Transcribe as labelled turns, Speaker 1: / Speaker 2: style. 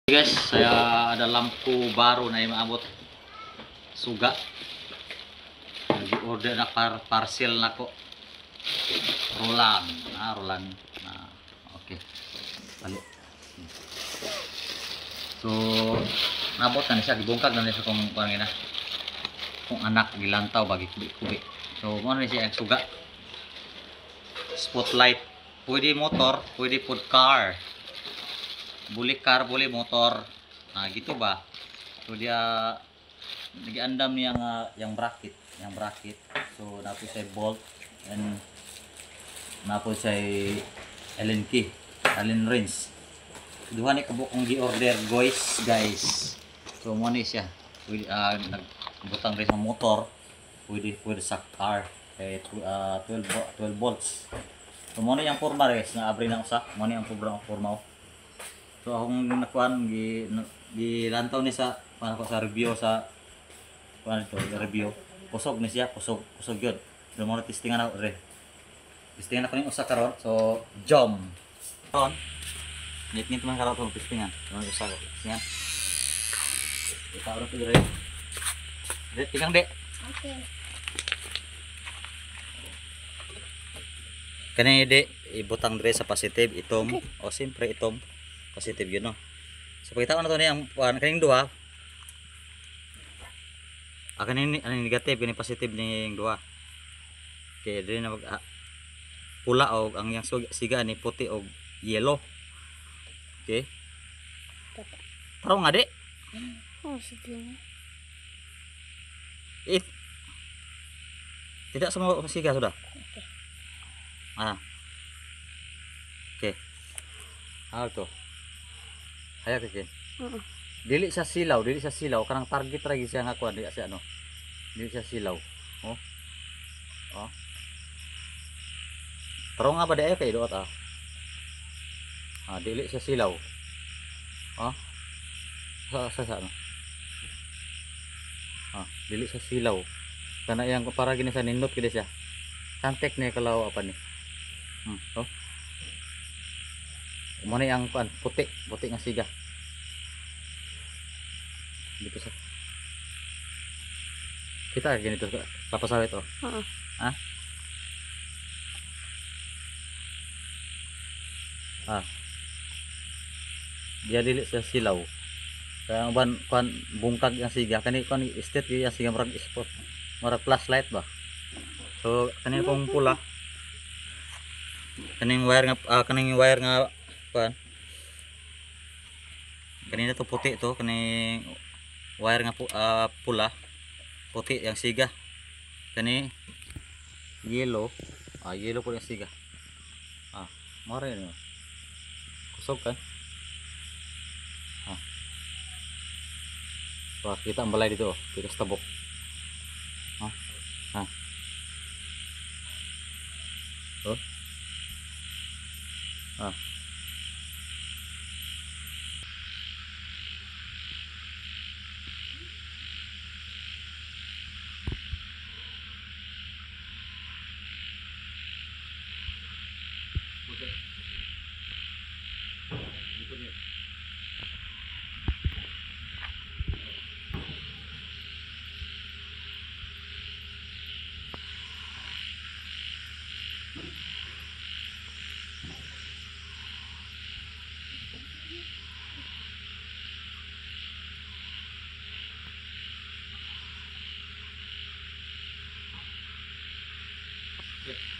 Speaker 1: Guys, saya ada lampu baru na maabot suga. Nag-order na parcel na ko. Roland, Roland. Okay. Balik. So, nabot na siya, gibungkag na siya kung pangina. Kung anak gilantaw bagi kubi-kubi. So, mo na siya ang suga. Spotlight, pwede motor, pwede food car. Boleh car, boleh motor. Nah, gitu ba. So dia nag-andam yang bracket, So napo say bolt and napo say Allen key, Allen wrench. Duha ni kabuk kong gi-order guys. So mo ni siya. Pwede nagbutang rin sa motor, pwede sa car kay 12 volts. So mo ni yang forma res na abri na usa, mo ni ang forma. So akong nakuan gilantaw ni sa ko sa review sa kuan to review. Kusog ni siya, kusog gyud. So mo na testingan ako re. Testingan ako ning usa karon. So jom. Karon nit man karon tong testingan. Karon usa ko. Testingan. Ita ora to re. Tingnan de. Okay. Kani de ibutang dire sa positive itom o siyempre itom positive yun no. So pakita ko na to ni ang kaning duha. Kaning negative kaning positive ning duha. Okay, dili na mag pula og ang yang siga ni puti og yellow. Okay. Taro nga di. Oh, sige. Tidak semua siga sudah. Okay. Okay. Tuh. Ayo keke. Dili sa silaw, kanang target ra gyud siya nga kuan di sa ano. Dili sa silaw. Oh. Taro nga ba di ay kay doot dili sa silaw. Sa ano. Dili sa silaw. Kana yang para gini sa nindot gid siya. Santek ni kalaw apa ni. Mana yang puti nga siga dito sa kita ganito papasawit dia dili sa silaw kaya ban kan bungkag yang siga kani kan state yang siga marag spot marag flashlight ba. So kaning kong pula kaning wire nga pan kanina to puti to kani wire nga pula puti yang siga kani yellow yellow po yang siga mare no kusog kan kita ang balay dito kita sa tabok Okay.